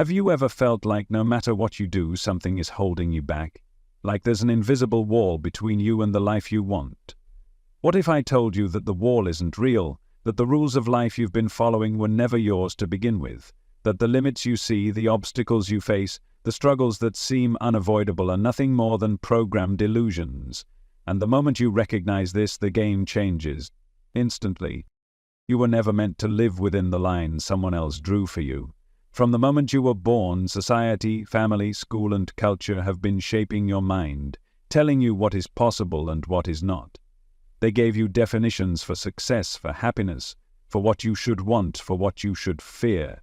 Have you ever felt like no matter what you do, something is holding you back? Like there's an invisible wall between you and the life you want? What if I told you that the wall isn't real, that the rules of life you've been following were never yours to begin with, that the limits you see, the obstacles you face, the struggles that seem unavoidable are nothing more than programmed illusions? And the moment you recognize this, the game changes. Instantly. You were never meant to live within the lines someone else drew for you. From the moment you were born, society, family, school, and culture have been shaping your mind, telling you what is possible and what is not. They gave you definitions for success, for happiness, for what you should want, for what you should fear.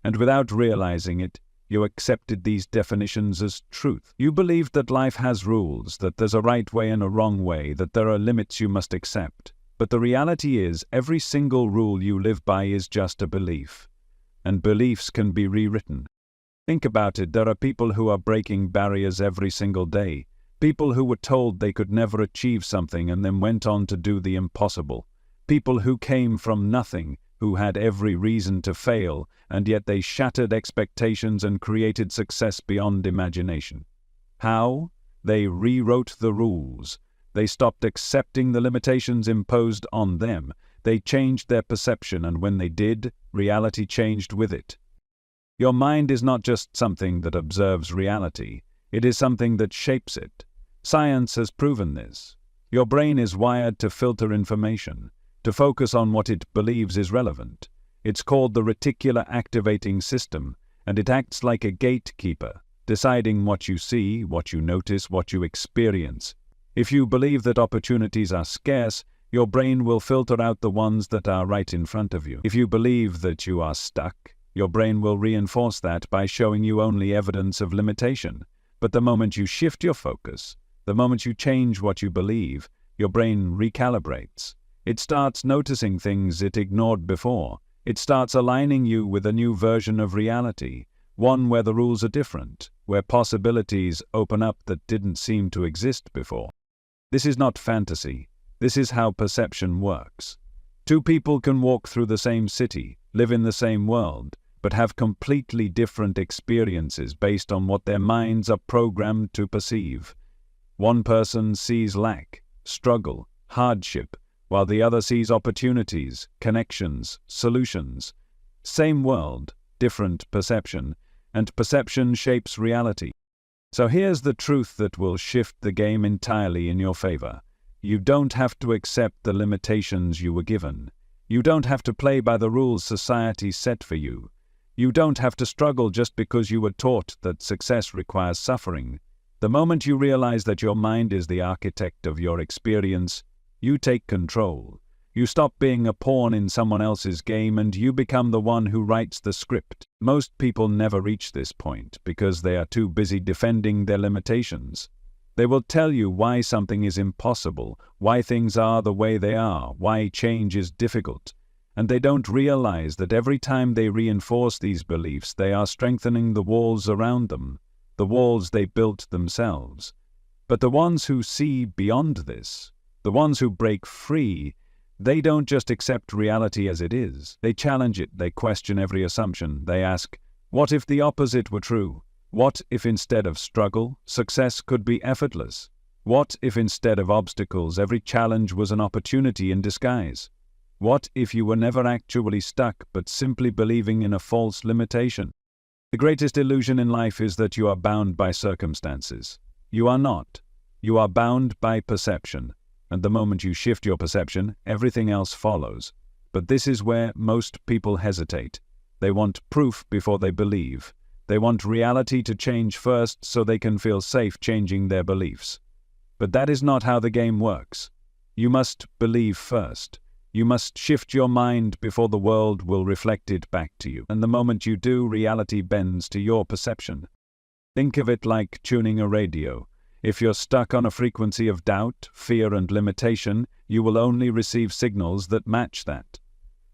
And without realizing it, you accepted these definitions as truth. You believed that life has rules, that there's a right way and a wrong way, that there are limits you must accept. But the reality is, every single rule you live by is just a belief. And beliefs can be rewritten. Think about it, there are people who are breaking barriers every single day. People who were told they could never achieve something and then went on to do the impossible. People who came from nothing, who had every reason to fail, and yet they shattered expectations and created success beyond imagination. How? They rewrote the rules. They stopped accepting the limitations imposed on them. They changed their perception, and when they did, reality changed with it. Your mind is not just something that observes reality. It is something that shapes it. Science has proven this. Your brain is wired to filter information, to focus on what it believes is relevant. It's called the reticular activating system, and it acts like a gatekeeper, deciding what you see, what you notice, what you experience. If you believe that opportunities are scarce, your brain will filter out the ones that are right in front of you. If you believe that you are stuck, your brain will reinforce that by showing you only evidence of limitation. But the moment you shift your focus, the moment you change what you believe, your brain recalibrates. It starts noticing things it ignored before. It starts aligning you with a new version of reality, one where the rules are different, where possibilities open up that didn't seem to exist before. This is not fantasy. This is how perception works. Two people can walk through the same city, live in the same world, but have completely different experiences based on what their minds are programmed to perceive. One person sees lack, struggle, hardship, while the other sees opportunities, connections, solutions. Same world, different perception, and perception shapes reality. So here's the truth that will shift the game entirely in your favor. You don't have to accept the limitations you were given. You don't have to play by the rules society set for you. You don't have to struggle just because you were taught that success requires suffering. The moment you realize that your mind is the architect of your experience, you take control. You stop being a pawn in someone else's game and you become the one who writes the script. Most people never reach this point because they are too busy defending their limitations. They will tell you why something is impossible, why things are the way they are, why change is difficult. And they don't realize that every time they reinforce these beliefs, they are strengthening the walls around them, the walls they built themselves. But the ones who see beyond this, the ones who break free, they don't just accept reality as it is. They challenge it, they question every assumption. They ask, what if the opposite were true? What if instead of struggle, success could be effortless? What if instead of obstacles, every challenge was an opportunity in disguise? What if you were never actually stuck, but simply believing in a false limitation? The greatest illusion in life is that you are bound by circumstances. You are not. You are bound by perception. And the moment you shift your perception, everything else follows. But this is where most people hesitate. They want proof before they believe. They want reality to change first so they can feel safe changing their beliefs. But that is not how the game works. You must believe first. You must shift your mind before the world will reflect it back to you. And the moment you do, reality bends to your perception. Think of it like tuning a radio. If you're stuck on a frequency of doubt, fear, and limitation, you will only receive signals that match that.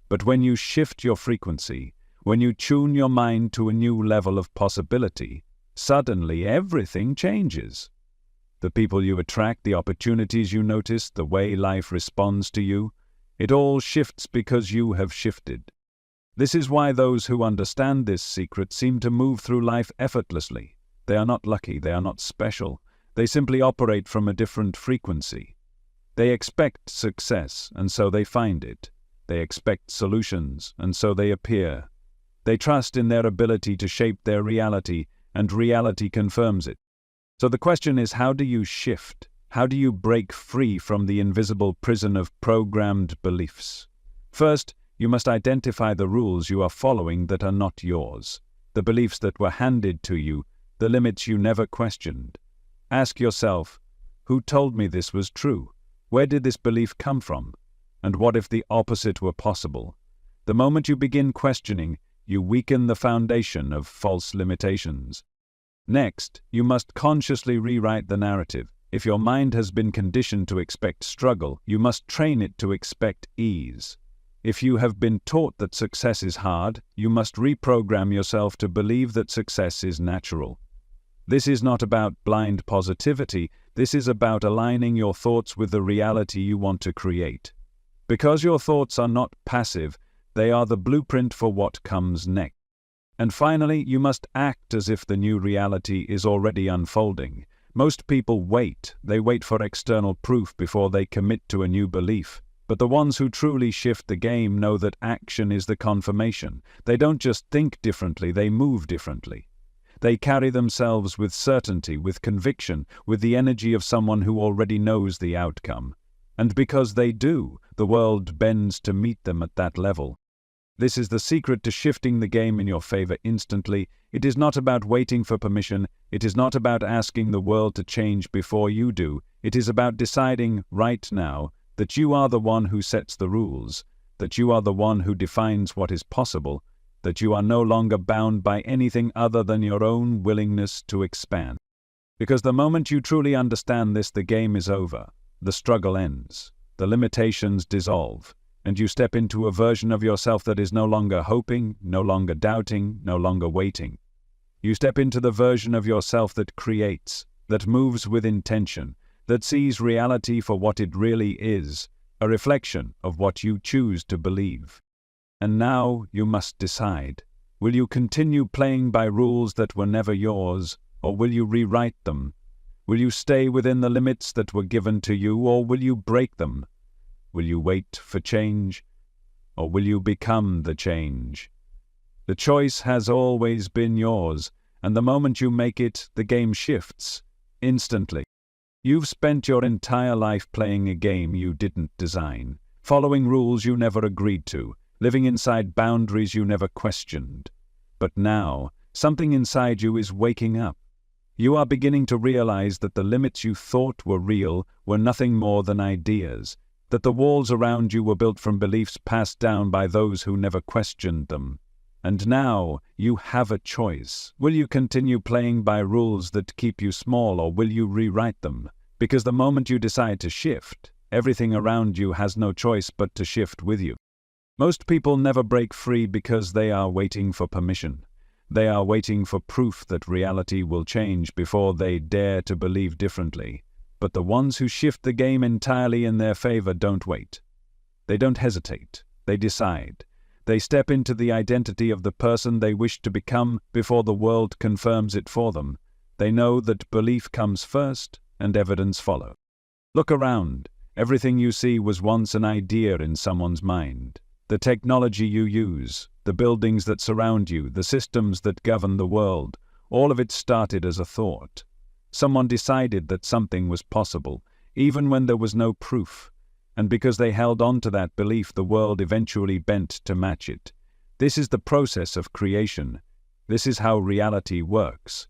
But when you shift your frequency, when you tune your mind to a new level of possibility, suddenly everything changes. The people you attract, the opportunities you notice, the way life responds to you, it all shifts because you have shifted. This is why those who understand this secret seem to move through life effortlessly. They are not lucky, they are not special. They simply operate from a different frequency. They expect success, and so they find it. They expect solutions, and so they appear. They trust in their ability to shape their reality, and reality confirms it. So the question is, how do you shift? How do you break free from the invisible prison of programmed beliefs? First, you must identify the rules you are following that are not yours, the beliefs that were handed to you, the limits you never questioned. Ask yourself, who told me this was true? Where did this belief come from? And what if the opposite were possible? The moment you begin questioning, you weaken the foundation of false limitations. Next, you must consciously rewrite the narrative. If your mind has been conditioned to expect struggle, you must train it to expect ease. If you have been taught that success is hard, you must reprogram yourself to believe that success is natural. This is not about blind positivity, this is about aligning your thoughts with the reality you want to create. Because your thoughts are not passive, they are the blueprint for what comes next. And finally, you must act as if the new reality is already unfolding. Most people wait. They wait for external proof before they commit to a new belief. But the ones who truly shift the game know that action is the confirmation. They don't just think differently, they move differently. They carry themselves with certainty, with conviction, with the energy of someone who already knows the outcome. And because they do, the world bends to meet them at that level. This is the secret to shifting the game in your favor instantly. It is not about waiting for permission. It is not about asking the world to change before you do. It is about deciding right now that you are the one who sets the rules, that you are the one who defines what is possible, that you are no longer bound by anything other than your own willingness to expand. Because the moment you truly understand this, the game is over. The struggle ends. The limitations dissolve. And you step into a version of yourself that is no longer hoping, no longer doubting, no longer waiting. You step into the version of yourself that creates, that moves with intention, that sees reality for what it really is, a reflection of what you choose to believe. And now you must decide. Will you continue playing by rules that were never yours, or will you rewrite them? Will you stay within the limits that were given to you, or will you break them? Will you wait for change, or will you become the change? The choice has always been yours, and the moment you make it, the game shifts, instantly. You've spent your entire life playing a game you didn't design, following rules you never agreed to, living inside boundaries you never questioned. But now, something inside you is waking up. You are beginning to realize that the limits you thought were real were nothing more than ideas, that the walls around you were built from beliefs passed down by those who never questioned them. And now you have a choice. Will you continue playing by rules that keep you small, or will you rewrite them? Because the moment you decide to shift, everything around you has no choice but to shift with you. Most people never break free because they are waiting for permission. They are waiting for proof that reality will change before they dare to believe differently. But the ones who shift the game entirely in their favor don't wait. They don't hesitate. They decide. They step into the identity of the person they wish to become before the world confirms it for them. They know that belief comes first and evidence follows. Look around. Everything you see was once an idea in someone's mind. The technology you use, the buildings that surround you, the systems that govern the world, all of it started as a thought. Someone decided that something was possible, even when there was no proof. And because they held on to that belief, the world eventually bent to match it. This is the process of creation. This is how reality works.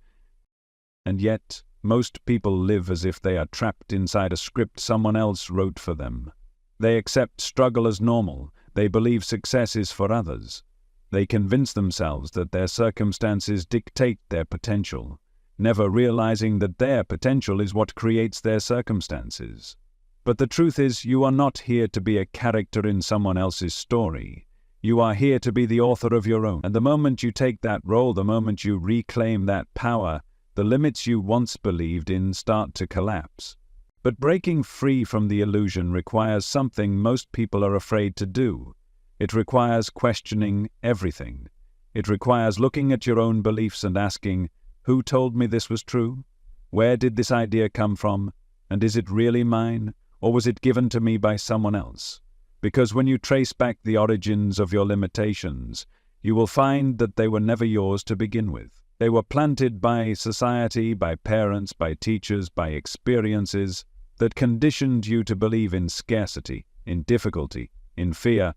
And yet, most people live as if they are trapped inside a script someone else wrote for them. They accept struggle as normal. They believe success is for others. They convince themselves that their circumstances dictate their potential, never realizing that their potential is what creates their circumstances. But the truth is, you are not here to be a character in someone else's story. You are here to be the author of your own. And the moment you take that role, the moment you reclaim that power, the limits you once believed in start to collapse. But breaking free from the illusion requires something most people are afraid to do. It requires questioning everything. It requires looking at your own beliefs and asking, who told me this was true? Where did this idea come from? And is it really mine, or was it given to me by someone else? Because when you trace back the origins of your limitations, you will find that they were never yours to begin with. They were planted by society, by parents, by teachers, by experiences that conditioned you to believe in scarcity, in difficulty, in fear.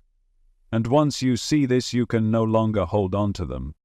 And once you see this, you can no longer hold on to them.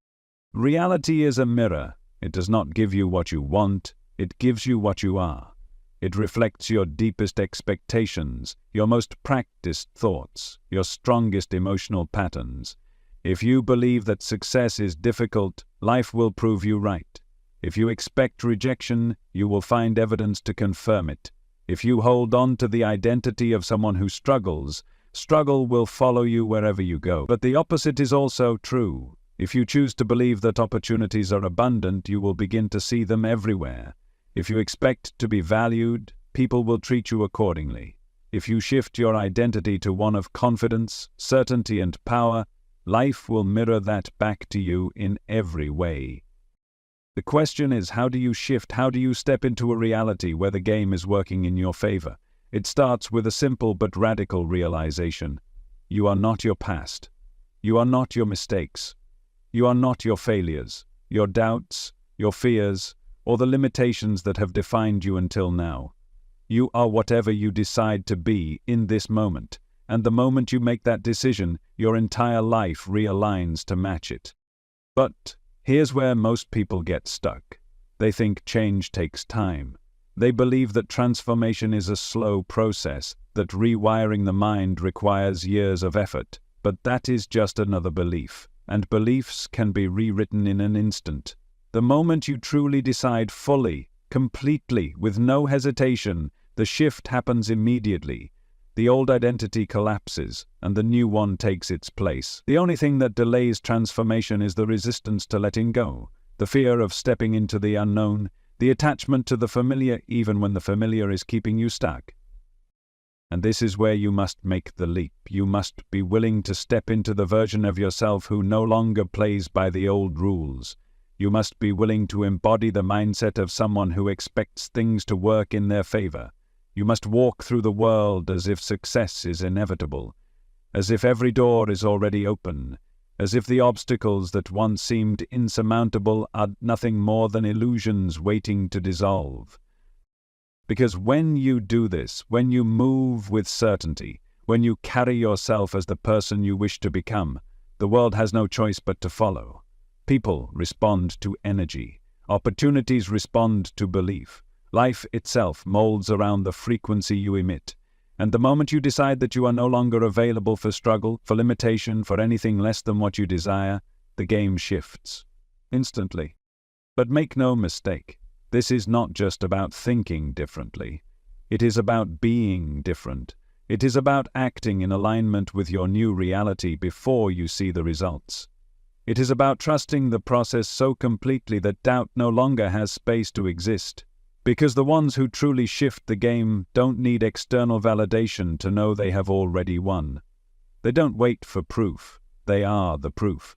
Reality is a mirror. It does not give you what you want, it gives you what you are. It reflects your deepest expectations, your most practiced thoughts, your strongest emotional patterns. If you believe that success is difficult, life will prove you right. If you expect rejection, you will find evidence to confirm it. If you hold on to the identity of someone who struggles, struggle will follow you wherever you go. But the opposite is also true. If you choose to believe that opportunities are abundant, you will begin to see them everywhere. If you expect to be valued, people will treat you accordingly. If you shift your identity to one of confidence, certainty, and power, life will mirror that back to you in every way. The question is, how do you shift? How do you step into a reality where the game is working in your favor? It starts with a simple but radical realization. You are not your past. You are not your mistakes. You are not your failures, your doubts, your fears, or the limitations that have defined you until now. You are whatever you decide to be in this moment, and the moment you make that decision, your entire life realigns to match it. But here's where most people get stuck. They think change takes time. They believe that transformation is a slow process, that rewiring the mind requires years of effort. But that is just another belief, and beliefs can be rewritten in an instant. The moment you truly decide fully, completely, with no hesitation, the shift happens immediately. The old identity collapses, and the new one takes its place. The only thing that delays transformation is the resistance to letting go, the fear of stepping into the unknown, the attachment to the familiar even when the familiar is keeping you stuck. And this is where you must make the leap. You must be willing to step into the version of yourself who no longer plays by the old rules. You must be willing to embody the mindset of someone who expects things to work in their favor. You must walk through the world as if success is inevitable, as if every door is already open, as if the obstacles that once seemed insurmountable are nothing more than illusions waiting to dissolve. Because when you do this, when you move with certainty, when you carry yourself as the person you wish to become, the world has no choice but to follow. People respond to energy. Opportunities respond to belief. Life itself molds around the frequency you emit. And the moment you decide that you are no longer available for struggle, for limitation, for anything less than what you desire, the game shifts. Instantly. But make no mistake, this is not just about thinking differently. It is about being different. It is about acting in alignment with your new reality before you see the results. It is about trusting the process so completely that doubt no longer has space to exist. Because the ones who truly shift the game don't need external validation to know they have already won. They don't wait for proof. They are the proof.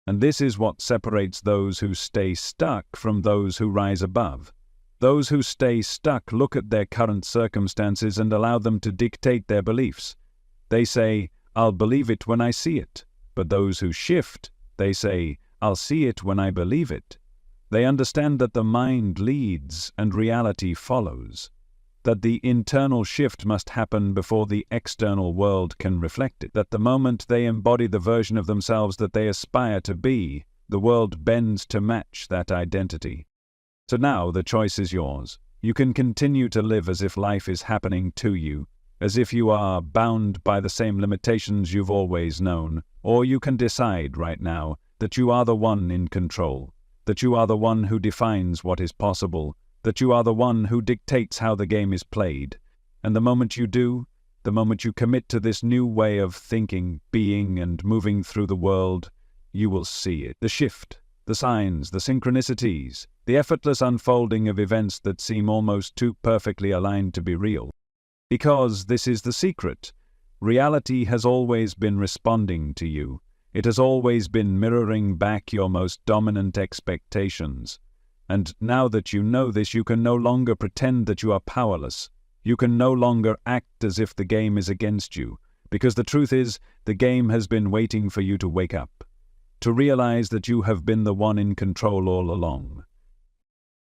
And this is what separates those who stay stuck from those who rise above. Those who stay stuck look at their current circumstances and allow them to dictate their beliefs. They say, "I'll believe it when I see it." But those who shift, they say, "I'll see it when I believe it." They understand that the mind leads and reality follows, that the internal shift must happen before the external world can reflect it, that the moment they embody the version of themselves that they aspire to be, the world bends to match that identity. So now the choice is yours. You can continue to live as if life is happening to you, as if you are bound by the same limitations you've always known, or you can decide right now that you are the one in control. That you are the one who defines what is possible, that you are the one who dictates how the game is played. And the moment you do, the moment you commit to this new way of thinking, being, and moving through the world, you will see it. The shift, the signs, the synchronicities, the effortless unfolding of events that seem almost too perfectly aligned to be real. Because this is the secret. Reality has always been responding to you. It has always been mirroring back your most dominant expectations. And now that you know this, you can no longer pretend that you are powerless. You can no longer act as if the game is against you, because the truth is, the game has been waiting for you to wake up, to realize that you have been the one in control all along.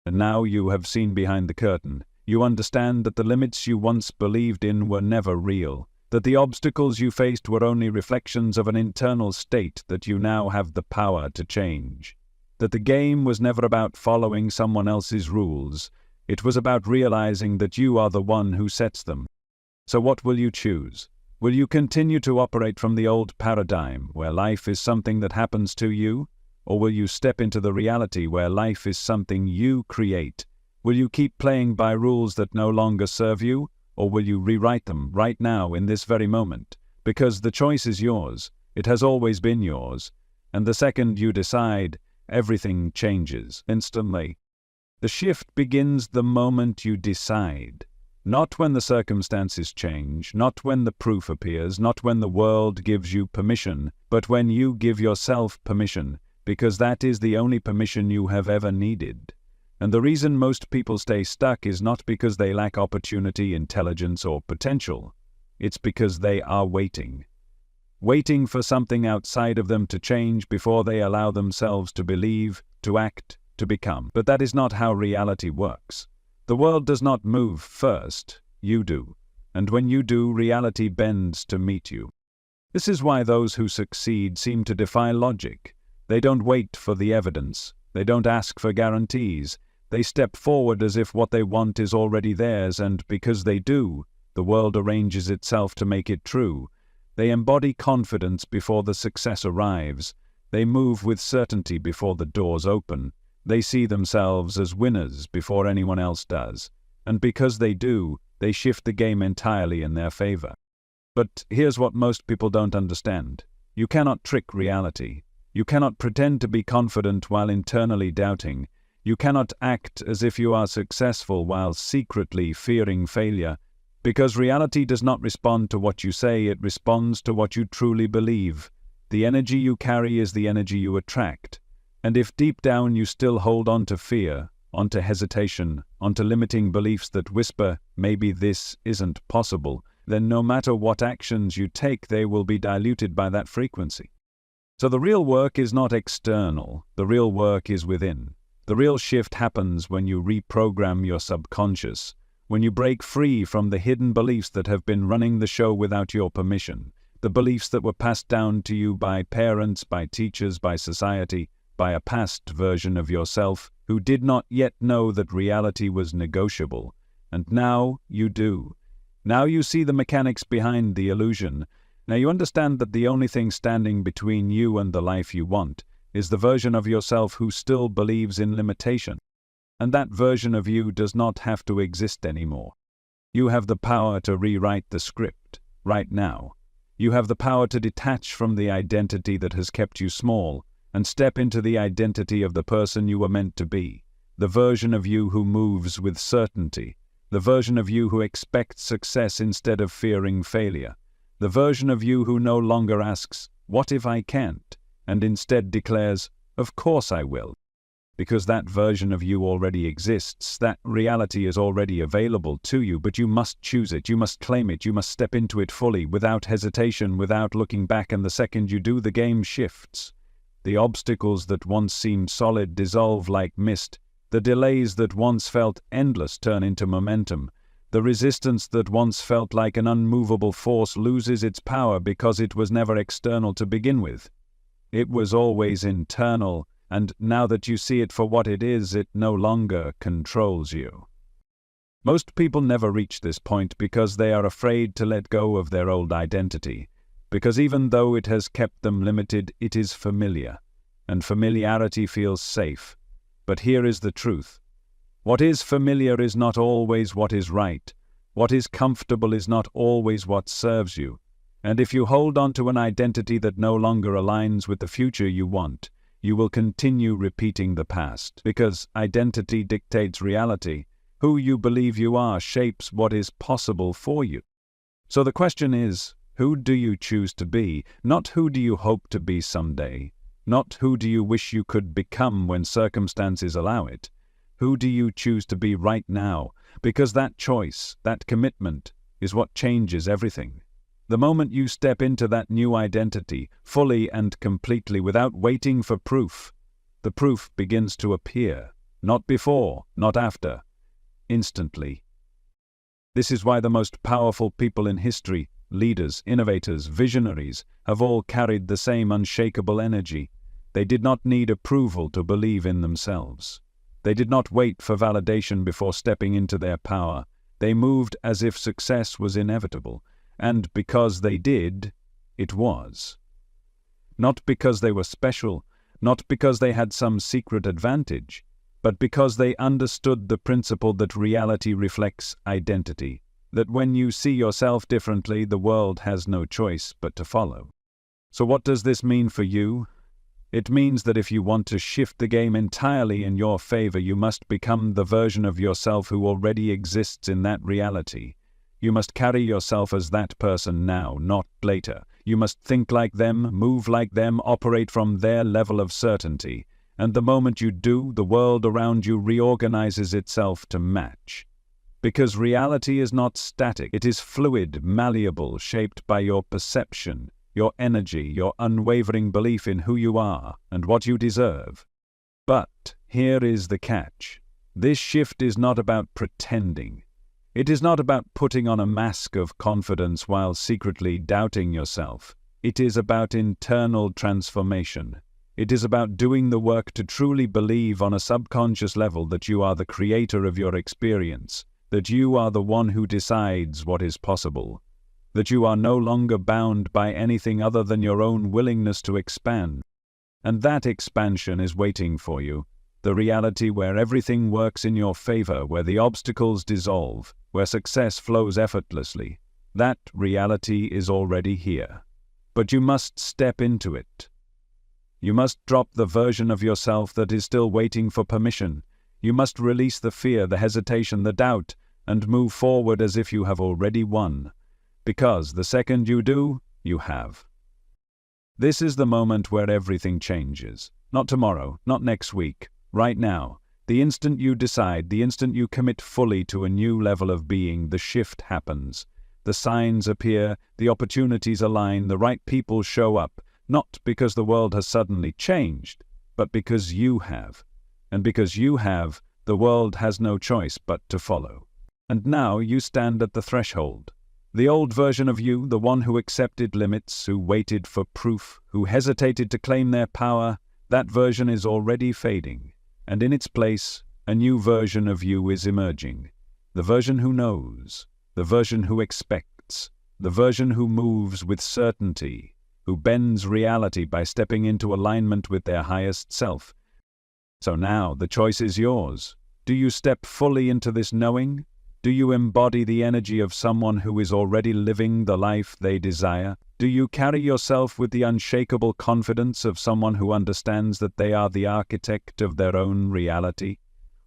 And now you have seen behind the curtain. You understand that the limits you once believed in were never real, that the obstacles you faced were only reflections of an internal state that you now have the power to change. That the game was never about following someone else's rules. It was about realizing that you are the one who sets them. So what will you choose? Will you continue to operate from the old paradigm, where life is something that happens to you? Or will you step into the reality where life is something you create? Will you keep playing by rules that no longer serve you? Or will you rewrite them right now in this very moment? Because the choice is yours. It has always been yours. And the second you decide, everything changes instantly. The shift begins the moment you decide. Not when the circumstances change, not when the proof appears, not when the world gives you permission, but when you give yourself permission, because that is the only permission you have ever needed. And the reason most people stay stuck is not because they lack opportunity, intelligence, or potential. It's because they are waiting. Waiting for something outside of them to change before they allow themselves to believe, to act, to become. But that is not how reality works. The world does not move first, you do. And when you do, reality bends to meet you. This is why those who succeed seem to defy logic. They don't wait for the evidence. They don't ask for guarantees. They step forward as if what they want is already theirs, and because they do, the world arranges itself to make it true. They embody confidence before the success arrives. They move with certainty before the doors open. They see themselves as winners before anyone else does. And because they do, they shift the game entirely in their favor. But here's what most people don't understand. You cannot trick reality. You cannot pretend to be confident while internally doubting. You cannot act as if you are successful while secretly fearing failure. Because reality does not respond to what you say, it responds to what you truly believe. The energy you carry is the energy you attract. And if deep down you still hold on to fear, onto hesitation, onto limiting beliefs that whisper, maybe this isn't possible, then no matter what actions you take, they will be diluted by that frequency. So the real work is not external, the real work is within. The real shift happens when you reprogram your subconscious, when you break free from the hidden beliefs that have been running the show without your permission, the beliefs that were passed down to you by parents, by teachers, by society, by a past version of yourself who did not yet know that reality was negotiable. And now you do. Now you see the mechanics behind the illusion. Now you understand that the only thing standing between you and the life you want is the version of yourself who still believes in limitation. And that version of you does not have to exist anymore. You have the power to rewrite the script right now. You have the power to detach from the identity that has kept you small and step into the identity of the person you were meant to be, the version of you who moves with certainty, the version of you who expects success instead of fearing failure, the version of you who no longer asks, "What if I can't?" and instead declares, "Of course I will." Because that version of you already exists, that reality is already available to you, but you must choose it, you must claim it, you must step into it fully, without hesitation, without looking back, and the second you do, the game shifts. The obstacles that once seemed solid dissolve like mist. The delays that once felt endless turn into momentum. The resistance that once felt like an unmovable force loses its power because it was never external to begin with. It was always internal, and now that you see it for what it is, it no longer controls you. Most people never reach this point because they are afraid to let go of their old identity. Because even though it has kept them limited, it is familiar, and familiarity feels safe. But here is the truth. What is familiar is not always what is right. What is comfortable is not always what serves you. And if you hold on to an identity that no longer aligns with the future you want, you will continue repeating the past. Because identity dictates reality. Who you believe you are shapes what is possible for you. So the question is, Who do you choose to be? Not who do you hope to be someday. Not who do you wish you could become when circumstances allow it. Who do you choose to be right now? Because that choice, that commitment, is what changes everything. The moment you step into that new identity, fully and completely without waiting for proof, the proof begins to appear. Not before, not after. Instantly. This is why the most powerful people in history, leaders, innovators, visionaries, have all carried the same unshakable energy. They did not need approval to believe in themselves. They did not wait for validation before stepping into their power. They moved as if success was inevitable. And because they did, it was. Not because they were special, not because they had some secret advantage, but because they understood the principle that reality reflects identity, that when you see yourself differently, the world has no choice but to follow. So what does this mean for you? It means that if you want to shift the game entirely in your favor, you must become the version of yourself who already exists in that reality. You must carry yourself as that person now, not later. You must think like them, move like them, operate from their level of certainty. And the moment you do, the world around you reorganizes itself to match. Because reality is not static, it is fluid, malleable, shaped by your perception, your energy, your unwavering belief in who you are and what you deserve. But here is the catch. This shift is not about pretending. It is not about putting on a mask of confidence while secretly doubting yourself. It is about internal transformation. It is about doing the work to truly believe on a subconscious level that you are the creator of your experience, that you are the one who decides what is possible, that you are no longer bound by anything other than your own willingness to expand. And that expansion is waiting for you. The reality where everything works in your favor, where the obstacles dissolve, where success flows effortlessly. That reality is already here. But you must step into it. You must drop the version of yourself that is still waiting for permission. You must release the fear, the hesitation, the doubt, and move forward as if you have already won. Because the second you do, you have. This is the moment where everything changes. Not tomorrow, not next week. Right now, the instant you decide, the instant you commit fully to a new level of being, the shift happens. The signs appear, the opportunities align, the right people show up, not because the world has suddenly changed, but because you have. And because you have, the world has no choice but to follow. And now you stand at the threshold. The old version of you, the one who accepted limits, who waited for proof, who hesitated to claim their power, that version is already fading. And in its place, a new version of you is emerging. The version who knows, the version who expects, the version who moves with certainty, who bends reality by stepping into alignment with their highest self. So now the choice is yours. Do you step fully into this knowing? Do you embody the energy of someone who is already living the life they desire? Do you carry yourself with the unshakable confidence of someone who understands that they are the architect of their own reality?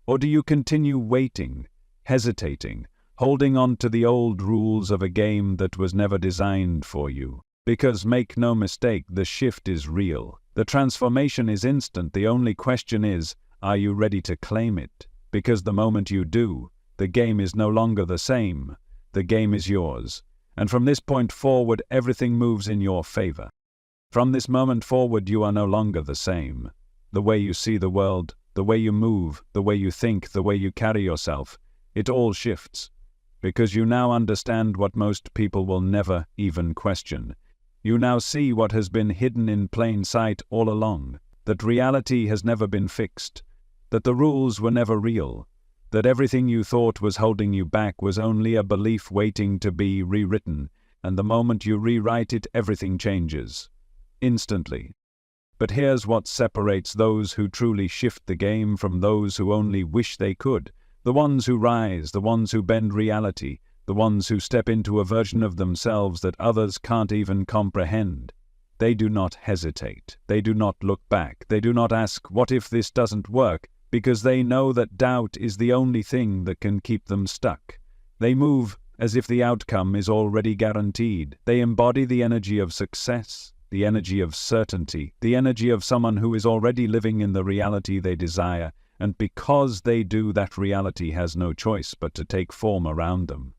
Or do you continue waiting, hesitating, holding on to the old rules of a game that was never designed for you? Because make no mistake, the shift is real. The transformation is instant. The only question is, are you ready to claim it? Because the moment you do, the game is no longer the same. The game is yours. And from this point forward, everything moves in your favor. From this moment forward, you are no longer the same. The way you see the world, the way you move, the way you think, the way you carry yourself, it all shifts. Because you now understand what most people will never even question. You now see what has been hidden in plain sight all along, that reality has never been fixed, that the rules were never real, that everything you thought was holding you back was only a belief waiting to be rewritten, and the moment you rewrite it, everything changes. Instantly. But here's what separates those who truly shift the game from those who only wish they could. The ones who rise, the ones who bend reality, the ones who step into a version of themselves that others can't even comprehend. They do not hesitate. They do not look back. They do not ask, what if this doesn't work? Because they know that doubt is the only thing that can keep them stuck. They move as if the outcome is already guaranteed. They embody the energy of success, the energy of certainty, the energy of someone who is already living in the reality they desire, and because they do, that reality has no choice but to take form around them.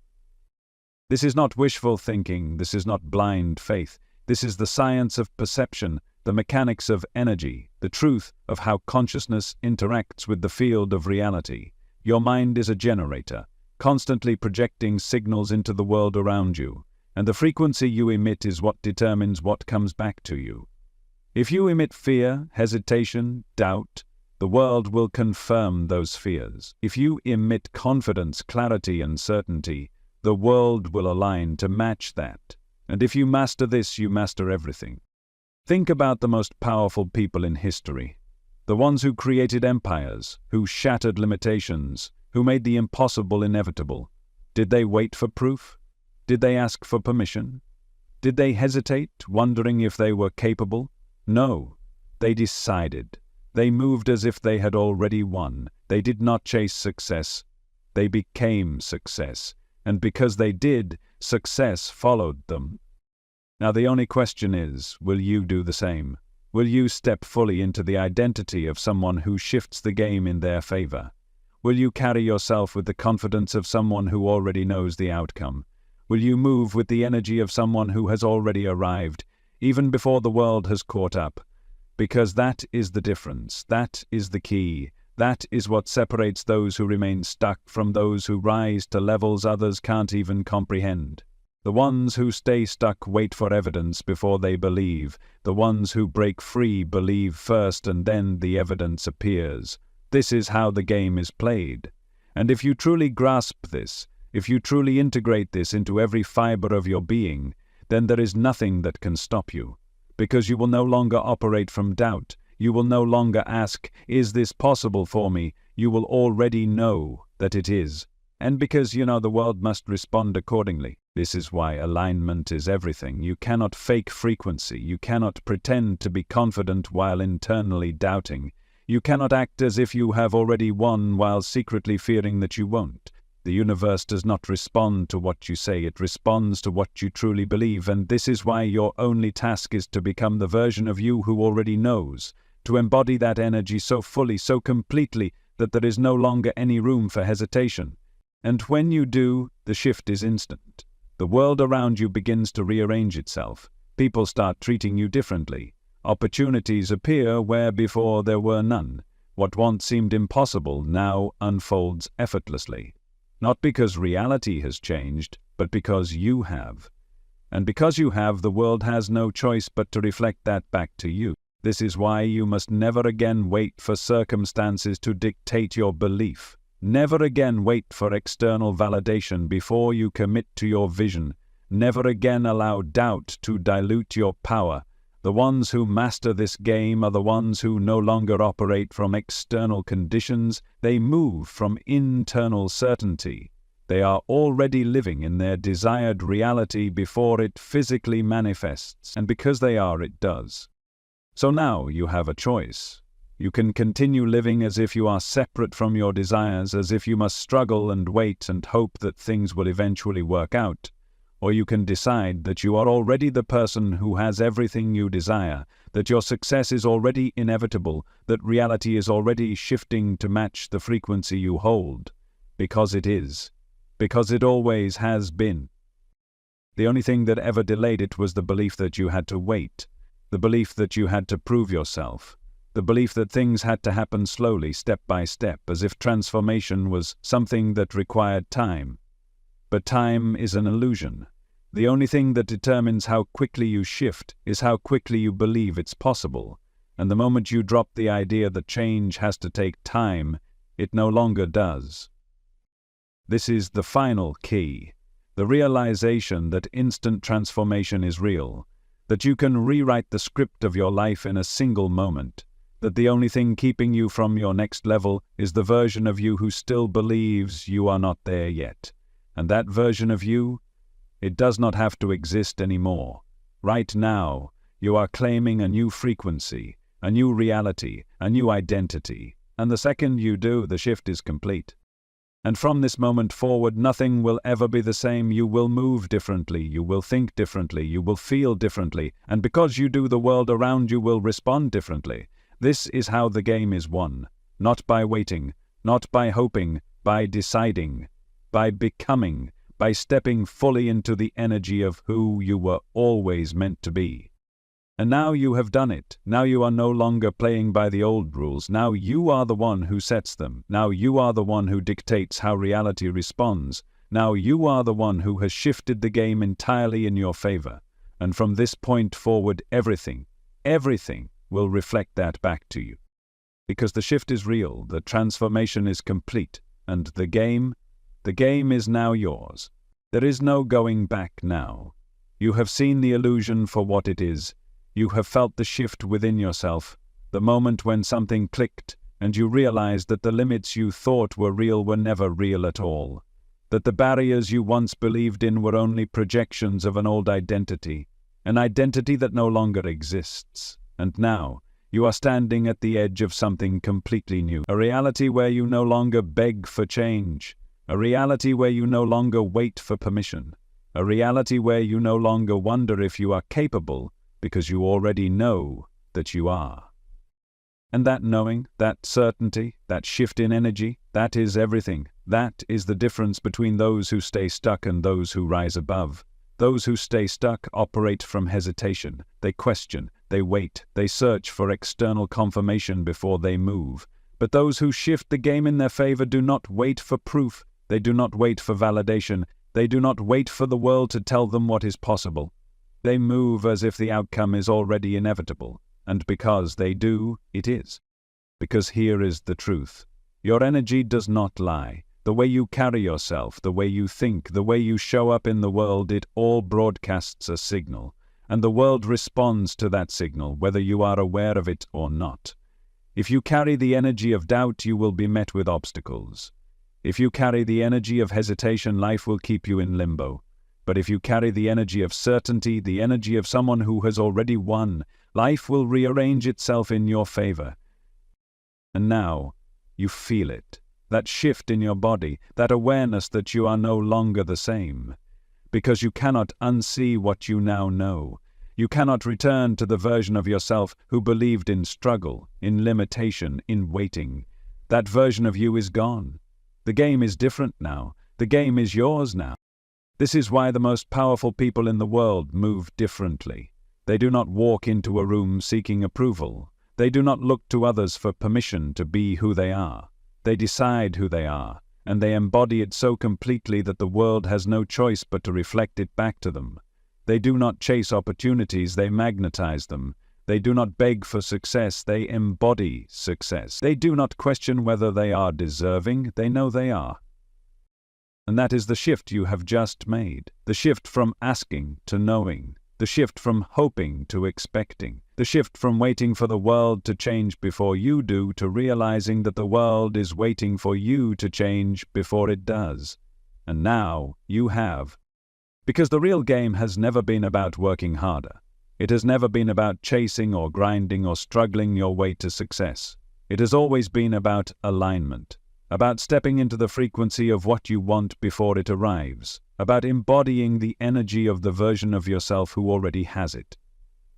This is not wishful thinking, this is not blind faith, this is the science of perception, the mechanics of energy, the truth of how consciousness interacts with the field of reality. Your mind is a generator, constantly projecting signals into the world around you, and the frequency you emit is what determines what comes back to you. If you emit fear, hesitation, doubt, the world will confirm those fears. If you emit confidence, clarity, and certainty, the world will align to match that. And if you master this, you master everything. Think about the most powerful people in history. The ones who created empires, who shattered limitations, who made the impossible inevitable. Did they wait for proof? Did they ask for permission? Did they hesitate, wondering if they were capable? No. They decided. They moved as if they had already won. They did not chase success. They became success. And because they did, success followed them. Now the only question is, will you do the same? Will you step fully into the identity of someone who shifts the game in their favor? Will you carry yourself with the confidence of someone who already knows the outcome? Will you move with the energy of someone who has already arrived, even before the world has caught up? Because that is the difference, that is the key, that is what separates those who remain stuck from those who rise to levels others can't even comprehend. The ones who stay stuck wait for evidence before they believe. The ones who break free believe first and then the evidence appears. This is how the game is played. And if you truly grasp this, if you truly integrate this into every fiber of your being, then there is nothing that can stop you. Because you will no longer operate from doubt. You will no longer ask, is this possible for me? You will already know that it is. And because you know the world must respond accordingly. This is why alignment is everything. You cannot fake frequency. You cannot pretend to be confident while internally doubting. You cannot act as if you have already won while secretly fearing that you won't. The universe does not respond to what you say, it responds to what you truly believe, and this is why your only task is to become the version of you who already knows, to embody that energy so fully, so completely, that there is no longer any room for hesitation. And when you do, the shift is instant. The world around you begins to rearrange itself. People start treating you differently. Opportunities appear where before there were none. What once seemed impossible now unfolds effortlessly. Not because reality has changed, but because you have. And because you have, the world has no choice but to reflect that back to you. This is why you must never again wait for circumstances to dictate your belief. Never again wait for external validation before you commit to your vision. Never again allow doubt to dilute your power. The ones who master this game are the ones who no longer operate from external conditions. They move from internal certainty. They are already living in their desired reality before it physically manifests, and because they are, it does. So now you have a choice. You can continue living as if you are separate from your desires, as if you must struggle and wait and hope that things will eventually work out. Or you can decide that you are already the person who has everything you desire, that your success is already inevitable, that reality is already shifting to match the frequency you hold. Because it is. Because it always has been. The only thing that ever delayed it was the belief that you had to wait, the belief that you had to prove yourself, the belief that things had to happen slowly, step by step, as if transformation was something that required time. But time is an illusion. The only thing that determines how quickly you shift is how quickly you believe it's possible. And the moment you drop the idea that change has to take time, it no longer does. This is the final key, the realization that instant transformation is real, that you can rewrite the script of your life in a single moment, that the only thing keeping you from your next level is the version of you who still believes you are not there yet. And that version of you, it does not have to exist anymore. Right now, you are claiming a new frequency, a new reality, a new identity. And the second you do, the shift is complete. And from this moment forward, nothing will ever be the same. You will move differently, you will think differently, you will feel differently, and because you do, the world around you will respond differently. This is how the game is won. Not by waiting, not by hoping, by deciding, by becoming, by stepping fully into the energy of who you were always meant to be. And now you have done it. Now you are no longer playing by the old rules. Now you are the one who sets them. Now you are the one who dictates how reality responds. Now you are the one who has shifted the game entirely in your favor. And from this point forward, everything will reflect that back to you. Because the shift is real, the transformation is complete, and the game is now yours. There is no going back now. You have seen the illusion for what it is. You have felt the shift within yourself, the moment when something clicked and you realized that the limits you thought were real were never real at all, that the barriers you once believed in were only projections of an old identity, an identity that no longer exists. And now, you are standing at the edge of something completely new, a reality where you no longer beg for change, a reality where you no longer wait for permission, a reality where you no longer wonder if you are capable, because you already know that you are. And that knowing, that certainty, that shift in energy, that is everything. That is the difference between those who stay stuck and those who rise above. Those who stay stuck operate from hesitation. They question, they wait, they search for external confirmation before they move. But those who shift the game in their favor do not wait for proof. They do not wait for validation. They do not wait for the world to tell them what is possible. They move as if the outcome is already inevitable, and because they do, it is. Because here is the truth. Your energy does not lie. The way you carry yourself, the way you think, the way you show up in the world, it all broadcasts a signal, and the world responds to that signal, whether you are aware of it or not. If you carry the energy of doubt, you will be met with obstacles. If you carry the energy of hesitation, life will keep you in limbo. But if you carry the energy of certainty, the energy of someone who has already won, life will rearrange itself in your favor. And now, you feel it, that shift in your body, that awareness that you are no longer the same. Because you cannot unsee what you now know. You cannot return to the version of yourself who believed in struggle, in limitation, in waiting. That version of you is gone. The game is different now. The game is yours now. This is why the most powerful people in the world move differently. They do not walk into a room seeking approval. They do not look to others for permission to be who they are. They decide who they are, and they embody it so completely that the world has no choice but to reflect it back to them. They do not chase opportunities, they magnetize them. They do not beg for success, they embody success. They do not question whether they are deserving, they know they are. And that is the shift you have just made. The shift from asking to knowing. The shift from hoping to expecting. The shift from waiting for the world to change before you do to realizing that the world is waiting for you to change before it does. And now you have. Because the real game has never been about working harder. It has never been about chasing or grinding or struggling your way to success. It has always been about alignment. About stepping into the frequency of what you want before it arrives, about embodying the energy of the version of yourself who already has it.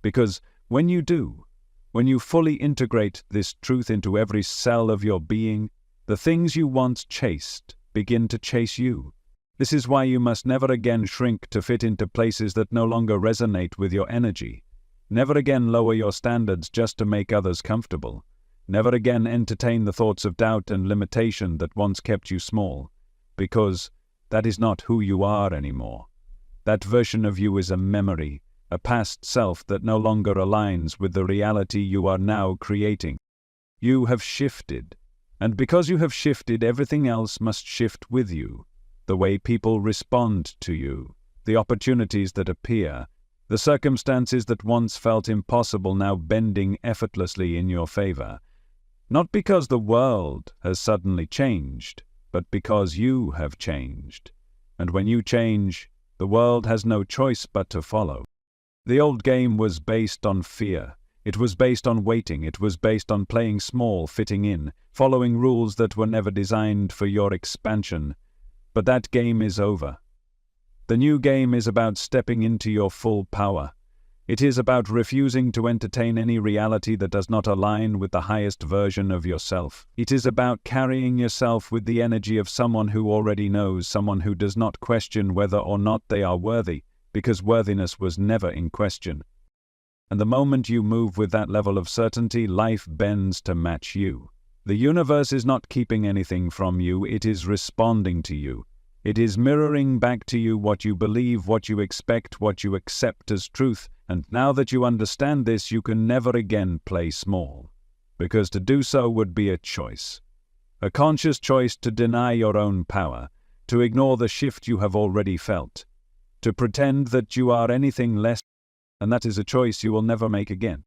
Because when you do, when you fully integrate this truth into every cell of your being, the things you once chased begin to chase you. This is why you must never again shrink to fit into places that no longer resonate with your energy. Never again lower your standards just to make others comfortable. Never again entertain the thoughts of doubt and limitation that once kept you small, because that is not who you are anymore. That version of you is a memory, a past self that no longer aligns with the reality you are now creating. You have shifted, and because you have shifted, everything else must shift with you. The way people respond to you, the opportunities that appear, the circumstances that once felt impossible now bending effortlessly in your favor. Not because the world has suddenly changed, but because you have changed. And when you change, the world has no choice but to follow. The old game was based on fear. It was based on waiting, it was based on playing small, fitting in, following rules that were never designed for your expansion. But that game is over. The new game is about stepping into your full power. It is about refusing to entertain any reality that does not align with the highest version of yourself. It is about carrying yourself with the energy of someone who already knows, someone who does not question whether or not they are worthy, because worthiness was never in question. And the moment you move with that level of certainty, life bends to match you. The universe is not keeping anything from you, it is responding to you. It is mirroring back to you what you believe, what you expect, what you accept as truth. And now that you understand this, you can never again play small. Because to do so would be a choice. A conscious choice to deny your own power, to ignore the shift you have already felt, to pretend that you are anything less, and that is a choice you will never make again.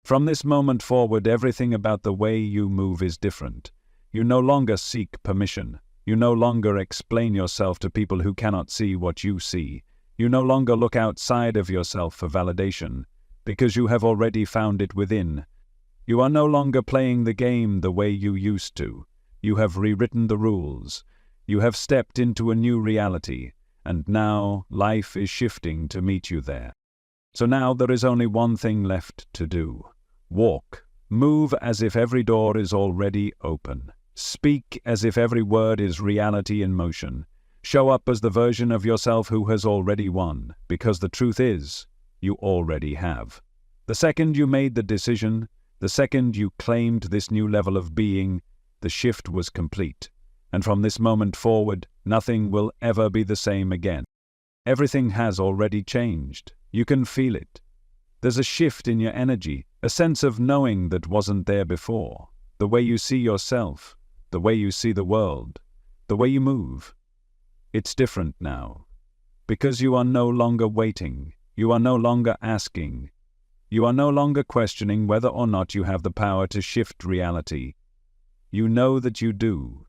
From this moment forward, everything about the way you move is different. You no longer seek permission. You no longer explain yourself to people who cannot see what you see. You no longer look outside of yourself for validation, because you have already found it within. You are no longer playing the game the way you used to. You have rewritten the rules. You have stepped into a new reality, and now life is shifting to meet you there. So now there is only one thing left to do. Walk. Move as if every door is already open. Speak as if every word is reality in motion. Show up as the version of yourself who has already won, because the truth is, you already have. The second you made the decision, the second you claimed this new level of being, the shift was complete. And from this moment forward, nothing will ever be the same again. Everything has already changed. You can feel it. There's a shift in your energy, a sense of knowing that wasn't there before. The way you see yourself, the way you see the world, the way you move. It's different now. Because you are no longer waiting. You are no longer asking. You are no longer questioning whether or not you have the power to shift reality. You know that you do.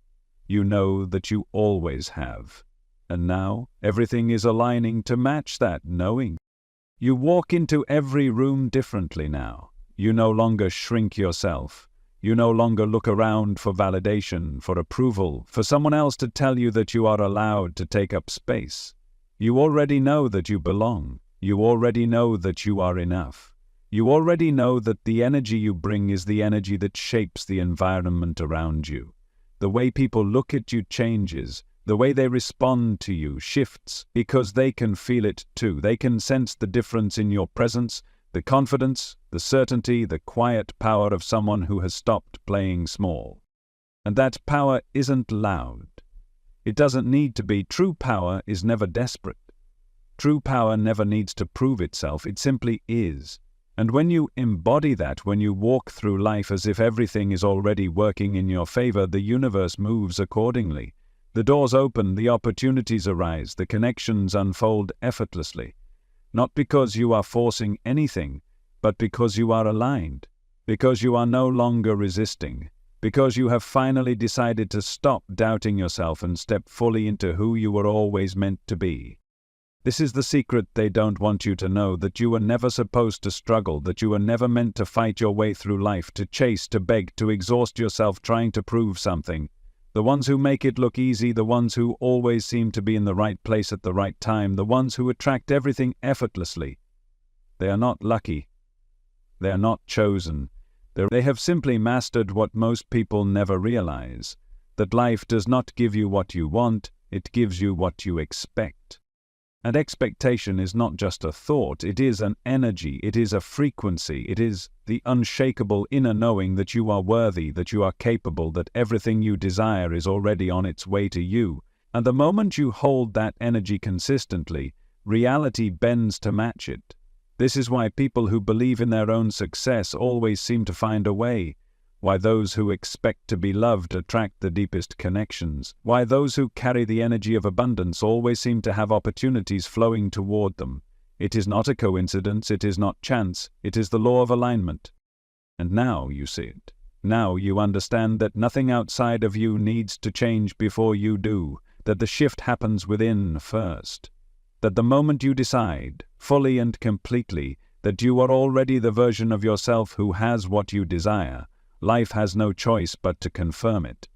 You know that you always have. And now, everything is aligning to match that knowing. You walk into every room differently now. You no longer shrink yourself. You no longer look around for validation, for approval, for someone else to tell you that you are allowed to take up space. You already know that you belong. You already know that you are enough. You already know that the energy you bring is the energy that shapes the environment around you. The way people look at you changes. The way they respond to you shifts, because they can feel it too. They can sense the difference in your presence, the confidence, the certainty, the quiet power of someone who has stopped playing small. And that power isn't loud. It doesn't need to be. True power is never desperate. True power never needs to prove itself. It simply is. And when you embody that, when you walk through life as if everything is already working in your favor, the universe moves accordingly. The doors open, the opportunities arise, the connections unfold effortlessly. Not because you are forcing anything, but because you are aligned, because you are no longer resisting, because you have finally decided to stop doubting yourself and step fully into who you were always meant to be. This is the secret they don't want you to know, that you were never supposed to struggle, that you were never meant to fight your way through life, to chase, to beg, to exhaust yourself trying to prove something. The ones who make it look easy, the ones who always seem to be in the right place at the right time, the ones who attract everything effortlessly. They are not lucky. They are not chosen. They have simply mastered what most people never realize, that life does not give you what you want, it gives you what you expect. And expectation is not just a thought, it is an energy, it is a frequency, it is the unshakable inner knowing that you are worthy, that you are capable, that everything you desire is already on its way to you. And the moment you hold that energy consistently, reality bends to match it. This is why people who believe in their own success always seem to find a way. Why those who expect to be loved attract the deepest connections. Why those who carry the energy of abundance always seem to have opportunities flowing toward them. It is not a coincidence, it is not chance, it is the law of alignment. And now you see it. Now you understand that nothing outside of you needs to change before you do, that the shift happens within first. That the moment you decide, fully and completely, that you are already the version of yourself who has what you desire. Life has no choice but to confirm it.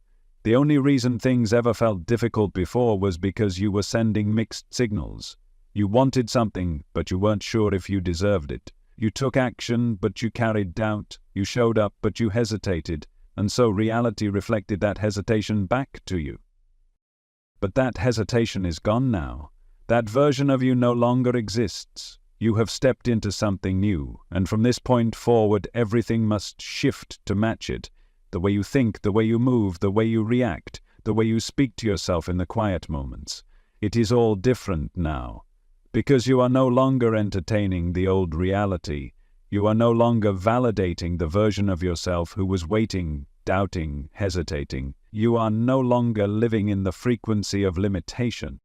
The only reason things ever felt difficult before was because you were sending mixed signals. You wanted something, but you weren't sure if you deserved it. You took action, but you carried doubt. You showed up, but you hesitated. And so reality reflected that hesitation back to you. But that hesitation is gone now. That version of you no longer exists. You have stepped into something new, and from this point forward everything must shift to match it. The way you think, the way you move, the way you react, the way you speak to yourself in the quiet moments. It is all different now. Because you are no longer entertaining the old reality. You are no longer validating the version of yourself who was waiting, doubting, hesitating. You are no longer living in the frequency of limitation.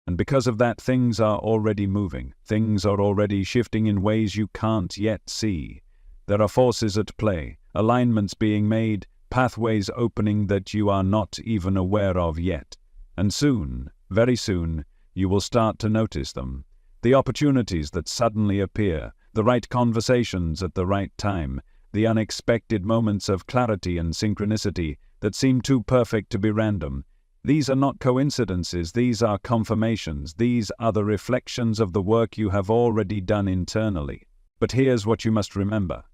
And because of that, things are already moving. Things are already shifting in ways you can't yet see. There are forces at play, alignments being made, pathways opening that you are not even aware of yet. And soon, very soon, you will start to notice them. The opportunities that suddenly appear, the right conversations at the right time, the unexpected moments of clarity and synchronicity that seem too perfect to be random. These are not coincidences, these are confirmations, these are the reflections of the work you have already done internally. But here's what you must remember.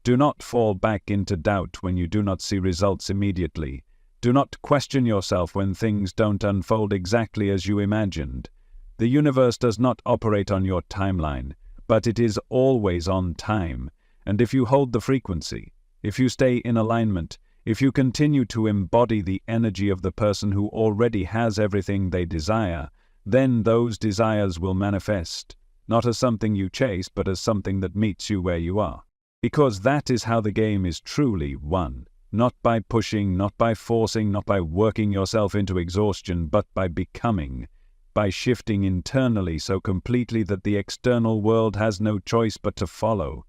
Do not fall back into doubt when you do not see results immediately. Do not question yourself when things don't unfold exactly as you imagined. The universe does not operate on your timeline, but it is always on time. And if you hold the frequency, if you stay in alignment, if you continue to embody the energy of the person who already has everything they desire, then those desires will manifest, not as something you chase, but as something that meets you where you are. Because that is how the game is truly won. Not by pushing, not by forcing, not by working yourself into exhaustion, but by becoming. By shifting internally so completely that the external world has no choice but to follow.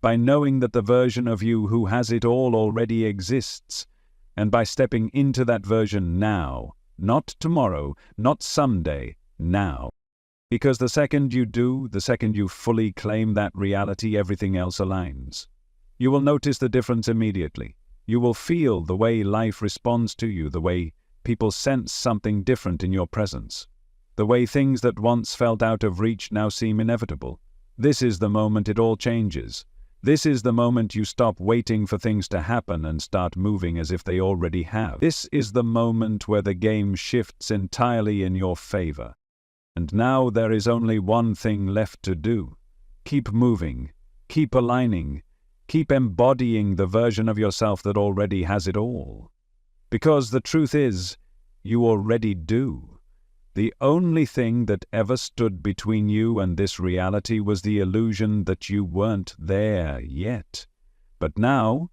By knowing that the version of you who has it all already exists, and by stepping into that version now, not tomorrow, not someday, now. Because the second you do, the second you fully claim that reality, everything else aligns. You will notice the difference immediately. You will feel the way life responds to you, the way people sense something different in your presence. The way things that once felt out of reach now seem inevitable. This is the moment it all changes. This is the moment you stop waiting for things to happen and start moving as if they already have. This is the moment where the game shifts entirely in your favor. And now there is only one thing left to do. Keep moving, keep aligning, keep embodying the version of yourself that already has it all. Because the truth is, you already do. The only thing that ever stood between you and this reality was the illusion that you weren't there yet. But now,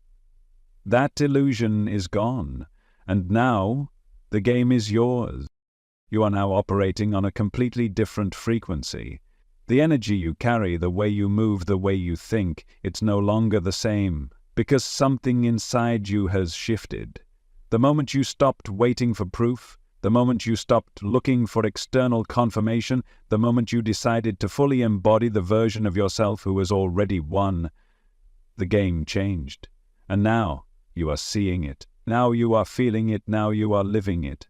that illusion is gone, and now the game is yours. You are now operating on a completely different frequency. The energy you carry, the way you move, the way you think, it's no longer the same, because something inside you has shifted. The moment you stopped waiting for proof, the moment you stopped looking for external confirmation, the moment you decided to fully embody the version of yourself who has already won, the game changed. And now you are seeing it. Now you are feeling it. Now you are living it.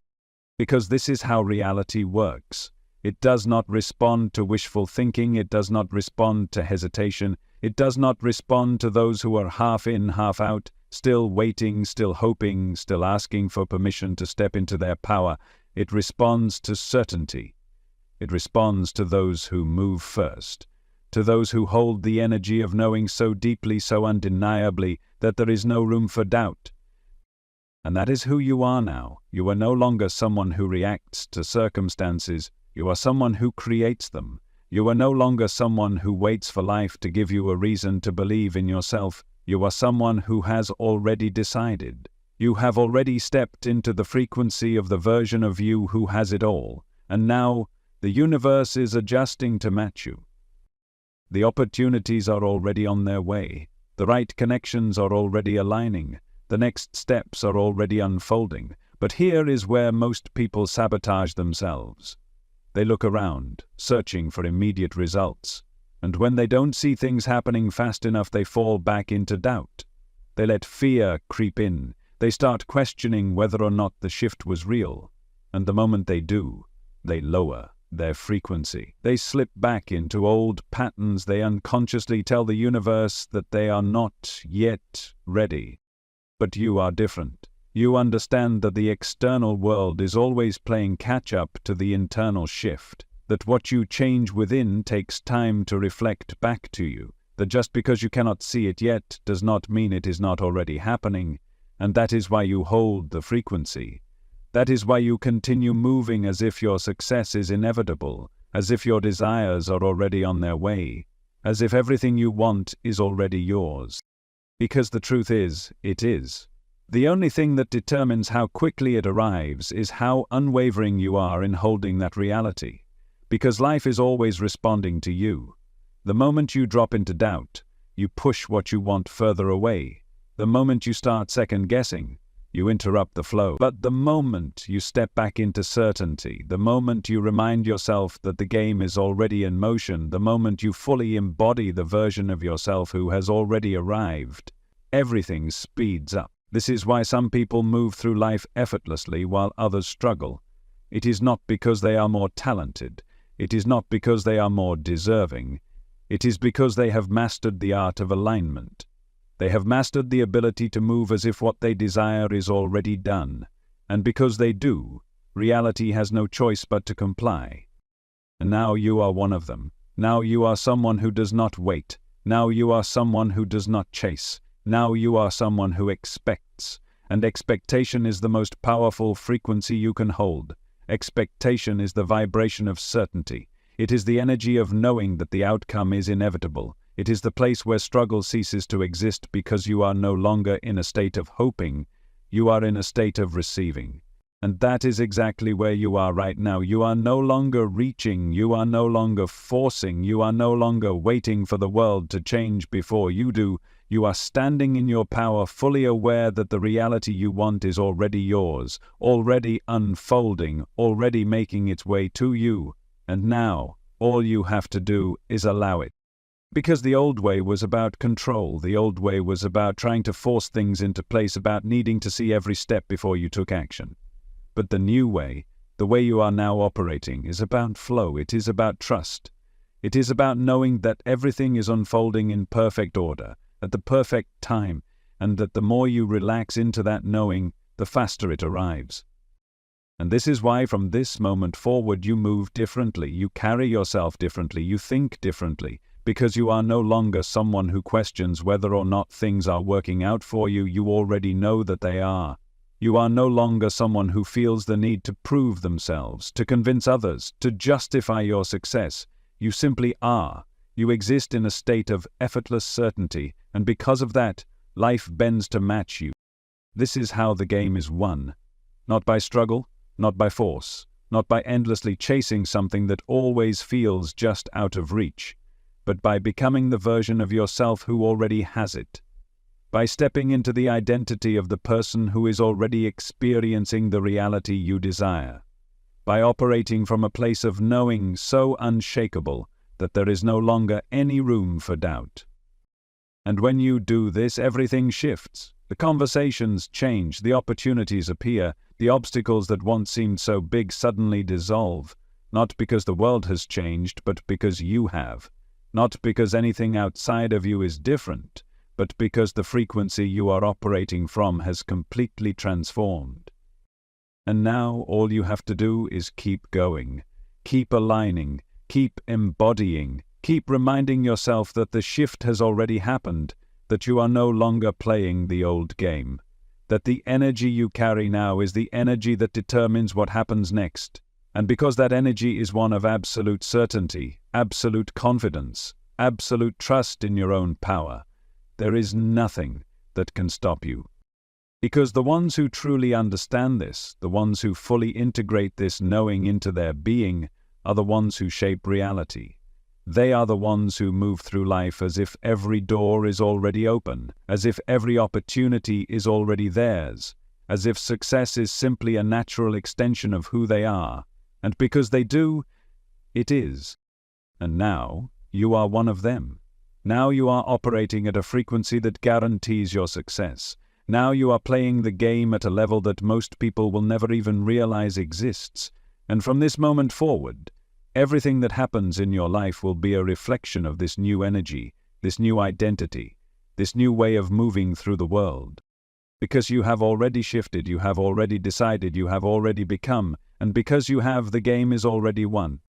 Because this is how reality works. It does not respond to wishful thinking. It does not respond to hesitation. It does not respond to those who are half in, half out, still waiting, still hoping, still asking for permission to step into their power. It responds to certainty. It responds to those who move first, to those who hold the energy of knowing so deeply, so undeniably, that there is no room for doubt. And that is who you are now. You are no longer someone who reacts to circumstances. You are someone who creates them. You are no longer someone who waits for life to give you a reason to believe in yourself. You are someone who has already decided. You have already stepped into the frequency of the version of you who has it all. And now the universe is adjusting to match you. The opportunities are already on their way. The right connections are already aligning. The next steps are already unfolding. But here is where most people sabotage themselves. They look around, searching for immediate results. And when they don't see things happening fast enough, they fall back into doubt. They let fear creep in. They start questioning whether or not the shift was real. And the moment they do, they lower their frequency. They slip back into old patterns. They unconsciously tell the universe that they are not yet ready. But you are different. You understand that the external world is always playing catch-up to the internal shift, that what you change within takes time to reflect back to you, that just because you cannot see it yet does not mean it is not already happening, and that is why you hold the frequency. That is why you continue moving as if your success is inevitable, as if your desires are already on their way, as if everything you want is already yours. Because the truth is, it is. The only thing that determines how quickly it arrives is how unwavering you are in holding that reality. Because life is always responding to you. The moment you drop into doubt, you push what you want further away. The moment you start second-guessing, you interrupt the flow. But the moment you step back into certainty, the moment you remind yourself that the game is already in motion, the moment you fully embody the version of yourself who has already arrived, everything speeds up. This is why some people move through life effortlessly while others struggle. It is not because they are more talented. It is not because they are more deserving. It is because they have mastered the art of alignment. They have mastered the ability to move as if what they desire is already done. And because they do, reality has no choice but to comply. And now you are one of them. Now you are someone who does not wait. Now you are someone who does not chase. Now you are someone who expects. And expectation is the most powerful frequency you can hold. Expectation is the vibration of certainty. It is the energy of knowing that the outcome is inevitable. It is the place where struggle ceases to exist because you are no longer in a state of hoping, you are in a state of receiving. And that is exactly where you are right now. You are no longer reaching, you are no longer forcing, you are no longer waiting for the world to change before you do. You are standing in your power, fully aware that the reality you want is already yours, already unfolding, already making its way to you. And now, all you have to do is allow it. Because the old way was about control, the old way was about trying to force things into place, about needing to see every step before you took action. But the new way, the way you are now operating, is about flow, it is about trust. It is about knowing that everything is unfolding in perfect order, at the perfect time, and that the more you relax into that knowing, the faster it arrives. And this is why from this moment forward you move differently, you carry yourself differently, you think differently. Because you are no longer someone who questions whether or not things are working out for you, you already know that they are. You are no longer someone who feels the need to prove themselves, to convince others, to justify your success. You simply are. You exist in a state of effortless certainty, and because of that, life bends to match you. This is how the game is won. Not by struggle, not by force, not by endlessly chasing something that always feels just out of reach, but by becoming the version of yourself who already has it. By stepping into the identity of the person who is already experiencing the reality you desire. By operating from a place of knowing so unshakable that there is no longer any room for doubt. And when you do this, everything shifts. The conversations change, the opportunities appear, the obstacles that once seemed so big suddenly dissolve, not because the world has changed, but because you have. Not because anything outside of you is different, but because the frequency you are operating from has completely transformed. And now all you have to do is keep going, keep aligning, keep embodying, keep reminding yourself that the shift has already happened, that you are no longer playing the old game, that the energy you carry now is the energy that determines what happens next. And because that energy is one of absolute certainty, absolute confidence, absolute trust in your own power, there is nothing that can stop you. Because the ones who truly understand this, the ones who fully integrate this knowing into their being, are the ones who shape reality. They are the ones who move through life as if every door is already open, as if every opportunity is already theirs, as if success is simply a natural extension of who they are. And because they do, it is. And now, you are one of them. Now you are operating at a frequency that guarantees your success. Now you are playing the game at a level that most people will never even realize exists. And from this moment forward, everything that happens in your life will be a reflection of this new energy, this new identity, this new way of moving through the world. Because you have already shifted, you have already decided, you have already become, and because you have, the game is already won.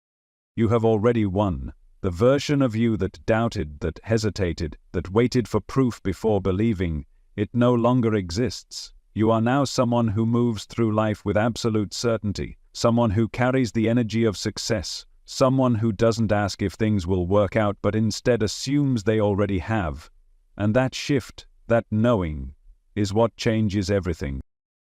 You have already won. The version of you that doubted, that hesitated, that waited for proof before believing, it no longer exists. You are now someone who moves through life with absolute certainty, someone who carries the energy of success, someone who doesn't ask if things will work out but instead assumes they already have. And that shift, that knowing, is what changes everything.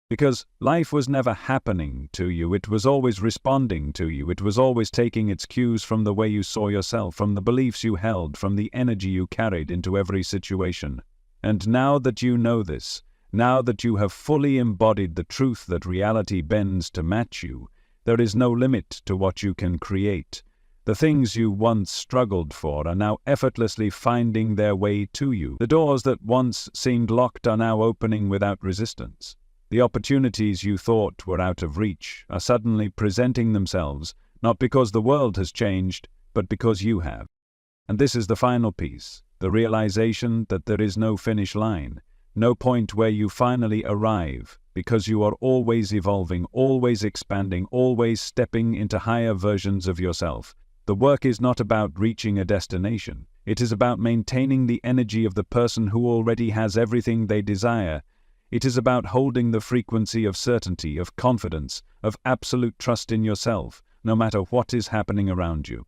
Because life was never happening to you, it was always responding to you, it was always taking its cues from the way you saw yourself, from the beliefs you held, from the energy you carried into every situation. And now that you know this, now that you have fully embodied the truth that reality bends to match you, there is no limit to what you can create. The things you once struggled for are now effortlessly finding their way to you. The doors that once seemed locked are now opening without resistance. The opportunities you thought were out of reach are suddenly presenting themselves, not because the world has changed, but because you have. And this is the final piece, the realization that there is no finish line, no point where you finally arrive, because you are always evolving, always expanding, always stepping into higher versions of yourself. The work is not about reaching a destination. It is about maintaining the energy of the person who already has everything they desire. It is about holding the frequency of certainty, of confidence, of absolute trust in yourself, no matter what is happening around you.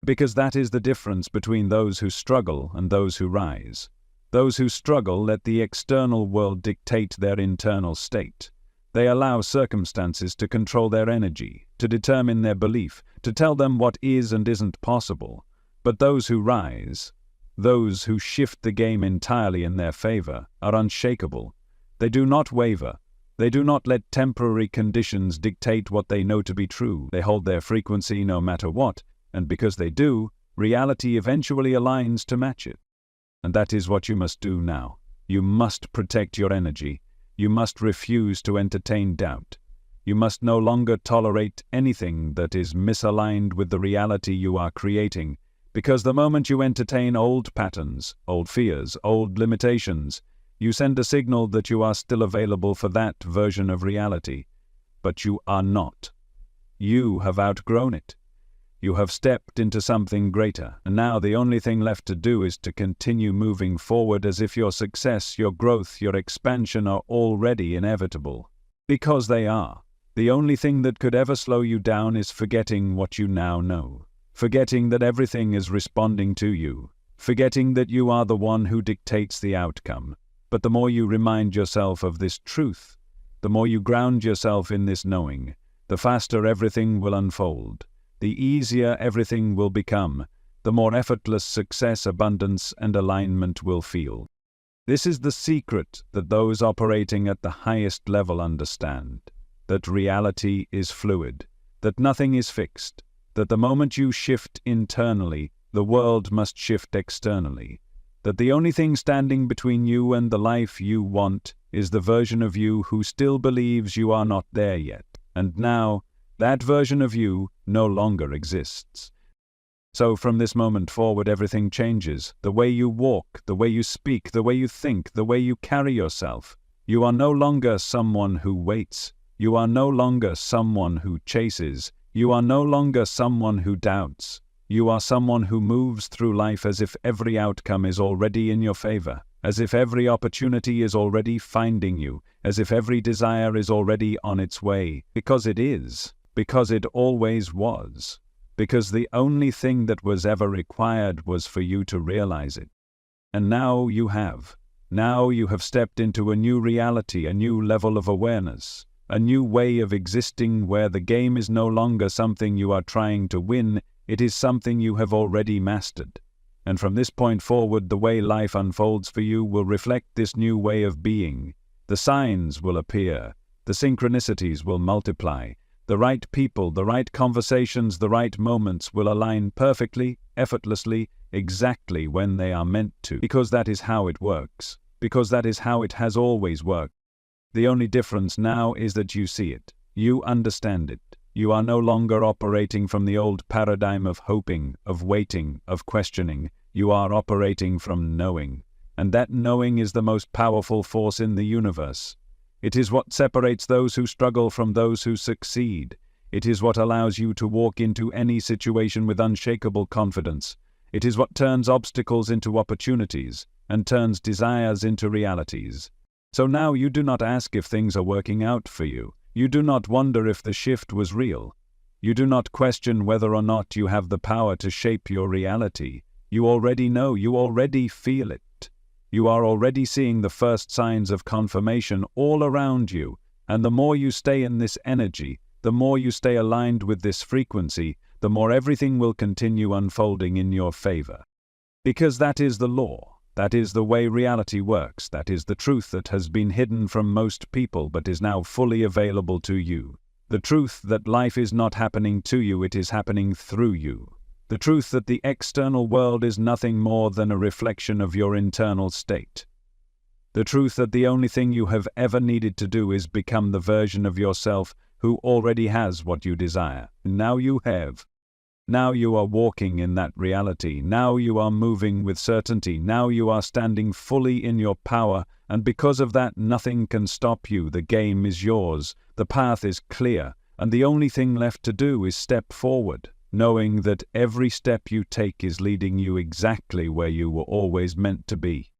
Because that is the difference between those who struggle and those who rise. Those who struggle let the external world dictate their internal state. They allow circumstances to control their energy, to determine their belief, to tell them what is and isn't possible. But those who rise, those who shift the game entirely in their favor, are unshakable. They do not waver. They do not let temporary conditions dictate what they know to be true. They hold their frequency no matter what, and because they do, reality eventually aligns to match it. And that is what you must do now. You must protect your energy. You must refuse to entertain doubt. You must no longer tolerate anything that is misaligned with the reality you are creating, because the moment you entertain old patterns, old fears, old limitations, you send a signal that you are still available for that version of reality. But you are not. You have outgrown it. You have stepped into something greater, and now the only thing left to do is to continue moving forward as if your success, your growth, your expansion are already inevitable. Because they are. The only thing that could ever slow you down is forgetting what you now know. Forgetting that everything is responding to you. Forgetting that you are the one who dictates the outcome. But the more you remind yourself of this truth, the more you ground yourself in this knowing, the faster everything will unfold, the easier everything will become, the more effortless success, abundance, and alignment will feel. This is the secret that those operating at the highest level understand, that reality is fluid, that nothing is fixed, that the moment you shift internally, the world must shift externally. That the only thing standing between you and the life you want is the version of you who still believes you are not there yet. And now, that version of you no longer exists. So from this moment forward, everything changes. The way you walk, the way you speak, the way you think, the way you carry yourself. You are no longer someone who waits. You are no longer someone who chases. You are no longer someone who doubts. You are someone who moves through life as if every outcome is already in your favor, as if every opportunity is already finding you, as if every desire is already on its way, because it is, because it always was, because the only thing that was ever required was for you to realize it. And now you have. Now you have stepped into a new reality, a new level of awareness, a new way of existing where the game is no longer something you are trying to win. It is something you have already mastered. And from this point forward, the way life unfolds for you will reflect this new way of being. The signs will appear. The synchronicities will multiply. The right people, the right conversations, the right moments will align perfectly, effortlessly, exactly when they are meant to, because that is how it works, because that is how it has always worked. The only difference now is that you see it, you understand it. You are no longer operating from the old paradigm of hoping, of waiting, of questioning. You are operating from knowing, and that knowing is the most powerful force in the universe. It is what separates those who struggle from those who succeed. It is what allows you to walk into any situation with unshakable confidence. It is what turns obstacles into opportunities and turns desires into realities. So now you do not ask if things are working out for you. You do not wonder if the shift was real. You do not question whether or not you have the power to shape your reality. You already know, you already feel it. You are already seeing the first signs of confirmation all around you, and the more you stay in this energy, the more you stay aligned with this frequency, the more everything will continue unfolding in your favor. Because that is the law. That is the way reality works. That is the truth that has been hidden from most people but is now fully available to you. The truth that life is not happening to you, it is happening through you. The truth that the external world is nothing more than a reflection of your internal state. The truth that the only thing you have ever needed to do is become the version of yourself who already has what you desire. Now you have. Now you are walking in that reality. Now you are moving with certainty. Now you are standing fully in your power, and because of that, nothing can stop you. The game is yours. The path is clear, and the only thing left to do is step forward, knowing that every step you take is leading you exactly where you were always meant to be.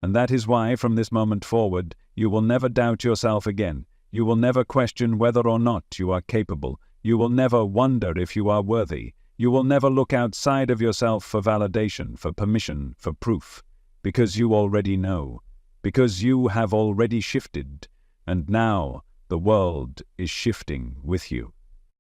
And that is why, from this moment forward, you will never doubt yourself again. You will never question whether or not you are capable. You will never wonder if you are worthy. You will never look outside of yourself for validation, for permission, for proof, because you already know, because you have already shifted, and now the world is shifting with you.